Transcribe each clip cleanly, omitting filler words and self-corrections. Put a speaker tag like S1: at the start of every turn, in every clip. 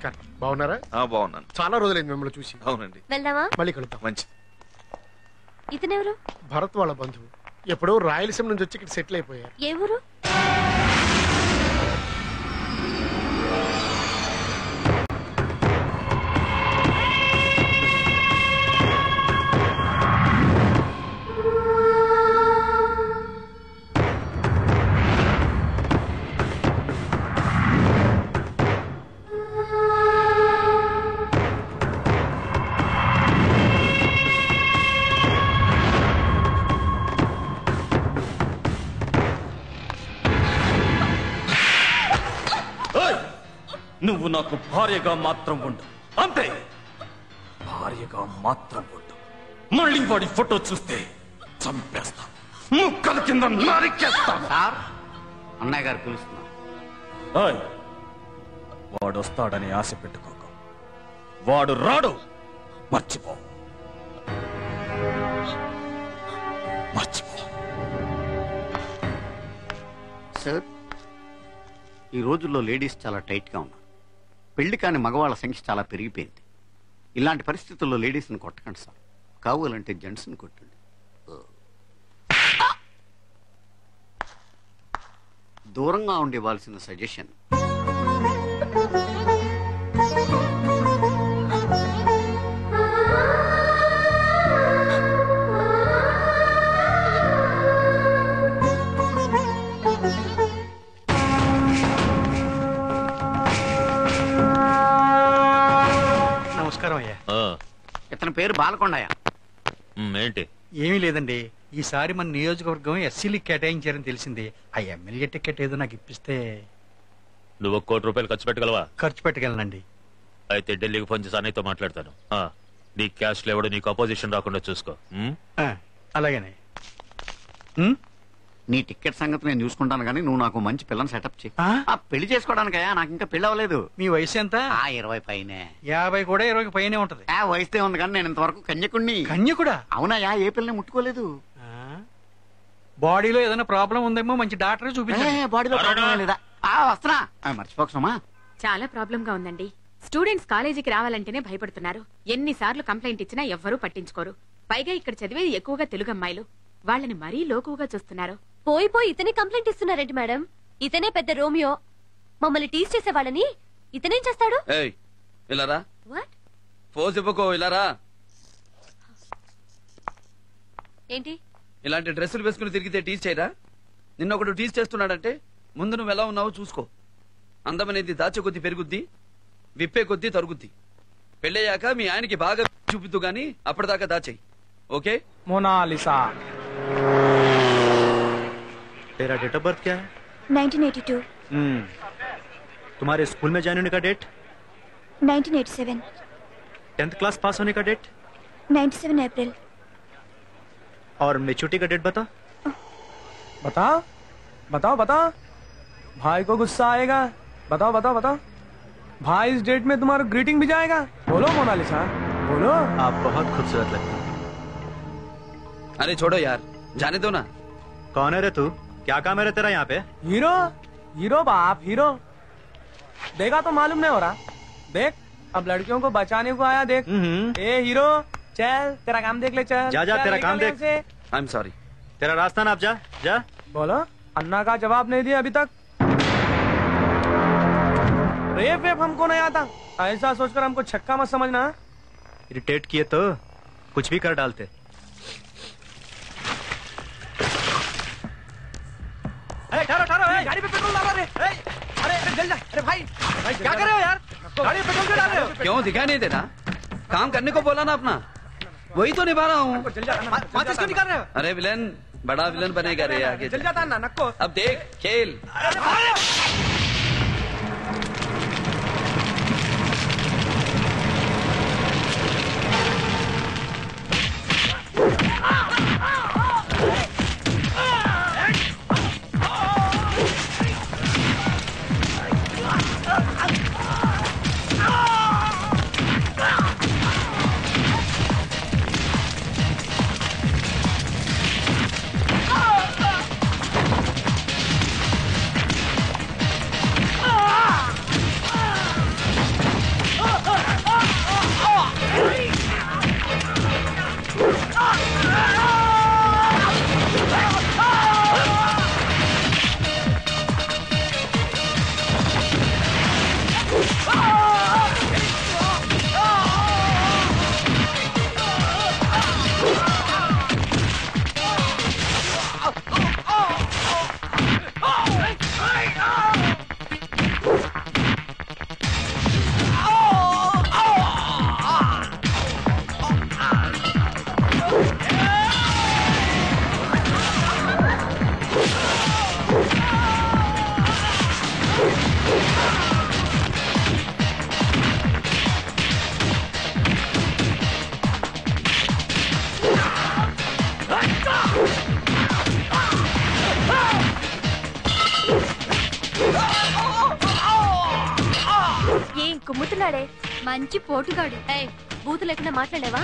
S1: నమస్కారం. బాగున్నారా?
S2: బాగున్నాను.
S1: చాలా రోజులైంది మిమ్మల్ని చూసి.
S2: అవునండి.
S3: వెళ్దామా?
S1: మళ్ళీ కలుద్దాం.
S2: మంచి.
S3: ఇతనెవరు?
S1: భరత్ వాళ్ళ బంధువు. ఎప్పుడో రాయలసీమ నుంచి వచ్చి ఇక్కడ సెటిల్ అయిపోయారు.
S3: ఏ ఊరు?
S4: నువ్వు నాకు భార్యగా మాత్రం ఉండు, అంతే. భార్యగా మాత్రం ఉండు. మళ్ళీ వాడి ఫోటో చూస్తే చంపేస్తా, ముక్కల కింద నరికేస్తా.
S5: సార్, అన్నయ్య గారు పిలుస్తున్నారు.
S4: వాడు వస్తాడని ఆశ పెట్టుకోకు. వాడు రాడు, మర్చిపో.
S5: సార్, ఈ రోజుల్లో లేడీస్ చాలా టైట్గా ఉన్నారు. పెళ్లి కాని మగవాళ్ళ సంఖ్య చాలా పెరిగిపోయింది. ఇలాంటి పరిస్థితుల్లో లేడీస్ని కొట్టకండి సార్. కావాలంటే జెంట్స్ని కొట్టండి. దూరంగా ఉండివ్వాల్సిన సజెషన్. ఇతని పేరు బాలకొండయ్య.
S2: ఏంటి?
S6: ఏమీ లేదండి, ఈసారి మన నియోజకవర్గం ఎస్సీలకి కేటాయించారని తెలిసింది. ఆ ఎమ్మెల్యే టికెట్ ఏదో నాకు ఇప్పిస్తే.
S2: నువ్వు ₹1 కోటి ఖర్చు పెట్టగలవా?
S6: ఖర్చు పెట్టగలనండి.
S2: అయితే ఢిల్లీకి ఫోన్ చేసి అన్నయ్యతో మాట్లాడతాను. నీ క్యాష్ లేవడు, నీకు అపోజిషన్ రాకుండా చూసుకో.
S6: అలాగనే.
S5: నీ టికెట్ సంగతి నేను చూసుకుంటాను, కానీ నువ్వు నాకు మంచి పిల్లని సెటప్ చేయి. పెళ్లి చేసుకోవడానికయ్యా, నాకు ఇంకా పెళ్లి అవ్వలేదు.
S6: మీ వయసు ఎంత?
S5: 20 పైనే.
S6: 50 కూడా 20 పైనే ఉంటది.
S5: వయసుదే ఉంది, కానీ నేను ఇంతవరకు కన్యకుణ్ణి.
S6: కన్యకుడా?
S5: అవునయ్యా, ఏ పిల్లని ముట్టుకోలేదు.
S6: బాడీలో ఏదైనా ప్రాబ్లం ఉందేమో మంచి డాక్టర్ చూపించండి.
S5: బాడీలో ప్రాబ్లం లేదా? వస్తున్నా, మర్చిపోకసమా.
S7: చాలా ప్రాబ్లం గా ఉందండి. స్టూడెంట్స్ కాలేజీకి రావాలంటేనే భయపడుతున్నారు. ఎన్నిసార్లు కంప్లైంట్ ఇచ్చినా ఎవ్వరూ పట్టించుకోరు. పైగా ఇక్కడ చదివేది ఎక్కువగా తెలుగు అమ్మాయిలు. వాళ్ళని మరీ లోకుగా చూస్తున్నారు.
S3: పోయి పోయి ఇతనే కంప్లైంట్ ఇస్తున్నారేంటి మేడం? ఇతనే పెద్ద రోమియో. మమ్మల్ని టీజ్ చేసే వాళ్ళని ఇతనేం చేస్తాడు? ఏంటి
S8: ఇలాంటి డ్రెస్సులు వేసుకుని తిరిగితే టీజ్ చేయరా? నిన్న ఒకడు టీజ్ చేస్తున్నాడంటే ముందు నువ్వు ఎలా ఉన్నావో చూసుకో. అందమనేది దాచే కొద్దీ పెరుగుద్ది, విప్పే కొద్దీ తరుగుద్ది. పెళ్ళయ్యాక మీ ఆయనకి బాగా చూపిద్దు గాని అప్పటిదాకా దాచేయి. ఓకే?
S9: मोनालिसा।
S10: तेरा डेट ऑफ बर्थ क्या है?
S11: 1982।
S10: तुम्हारे स्कूल में ज्वाइन होने का डेट?
S11: 1987।
S10: 10th क्लास पास होने का डेट?
S11: 97 अप्रैल।
S10: और मेच्योरिटी का डेट बता।
S9: बताओ बताओ बताओ, भाई को गुस्सा आएगा। बताओ बताओ बताओ, भाई इस डेट में तुम्हारा ग्रीटिंग भी जाएगा। बोलो मोनालिसा, बोलो।
S10: आप बहुत खूबसूरत लगती हैं।
S8: अरे छोड़ो यार, जाने दो ना।
S10: कौन है रे तू? क्या काम है रे तेरा यहाँ पे?
S9: हीरो, हीरो बाप, हीरो। देखा तो मालूम नहीं हो रहा। देख, अब लड़कियों को बचाने को आया। देख, ए हीरो, चल तेरा काम देख ले। चल
S10: जा जा, तेरा काम देख।
S8: आई एम सॉरी,
S10: तेरा रास्ता ना, अब जा जा।
S9: बोलो, अन्ना का जवाब नहीं दिया अभी तक। रेप वेप हमको नहीं आता, ऐसा सोचकर हमको छक्का मत समझना।
S10: इरिटेट किए तो कुछ भी कर डालते।
S9: ठहरो ठहरो, गाड़ी पे पेट्रोल डालो रे। अरे जल जा। अरे भाई क्या कर रहे हो यार? गाड़ी पे पेट्रोल क्यों डाल रहे हो?
S8: क्यों दिखाई नहीं देता? काम करने को बोला ना अपना, वही तो निभा रहा हूँ।
S9: माचिस क्यों निकाल रहे हो?
S8: अरे विलन, बड़ा विलन बनेगा रे आगे।
S9: जल जाता ना नक्को।
S8: अब देख खेल।
S3: పోటుగాడే, మంచి పోటుగాడు. బూతు లేకుండా మాట్లాడేవా?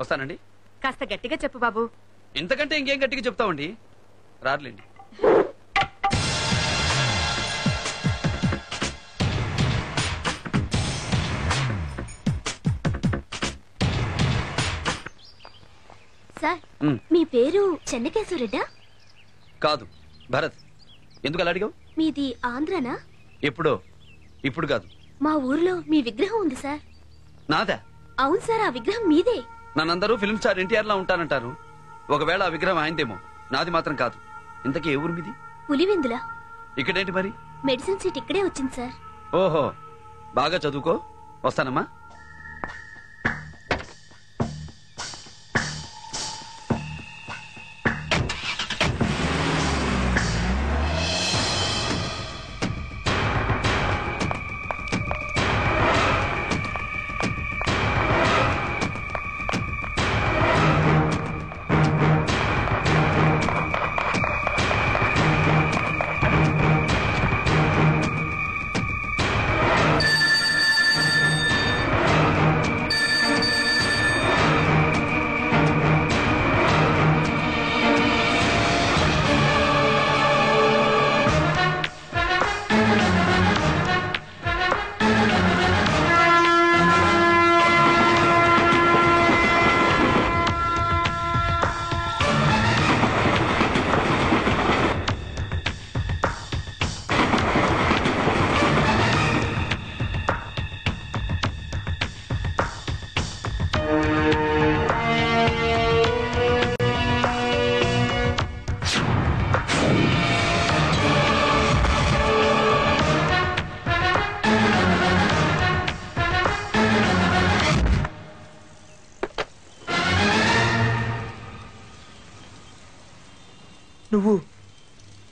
S8: వస్తానండి.
S7: కాస్త గట్టిగా చెప్పు బాబు.
S8: ఇంతకంటే ఇంకేం గట్టిగా చెప్తామండి. రార్లేండి.
S3: సార్, మీ పేరు చెన్నకేశ్వరెడ్డా?
S8: కాదు, భరత్. ఎందుకు అలా అడిగావు?
S3: మీది ఆంధ్రనా?
S8: ఎప్పుడో, ఇప్పుడు కాదు.
S3: మా ఊర్లో మీ విగ్రహం ఉంది సార్.
S8: నాదా?
S3: అవును సార్, ఆ విగ్రహం మీదే.
S8: నన్నందరూ ఫిల్మ్ స్టార్ ఎన్టీఆర్ లా ఉంటానంటారు. ఒకవేళ ఆ విగ్రహం ఆయనదేమో, నాది మాత్రం కాదు. ఇంతకీ ఏ ఊరు మీది?
S3: పులివెందుల.
S8: ఇక్కడేంటి మరి?
S3: మెడిసిన్ సీట్ ఇక్కడే వచ్చింది సార్.
S8: ఓహో, బాగా చదువుకో. వస్తానమ్మా.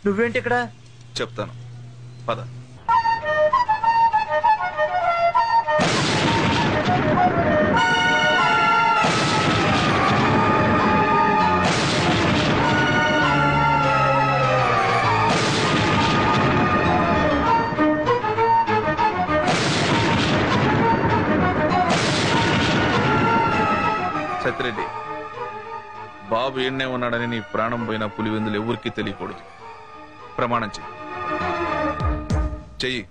S10: నువ్వేంటి ఇక్కడ?
S12: చెప్తాను, పద. సత్యరెడ్డి, బాబు ఎన్నే ఉన్నాడని నీ ప్రాణం పోయిన పులివెందులు ఎవరికి తెలియకూడదు. ప్రమాణం చెయ్యి.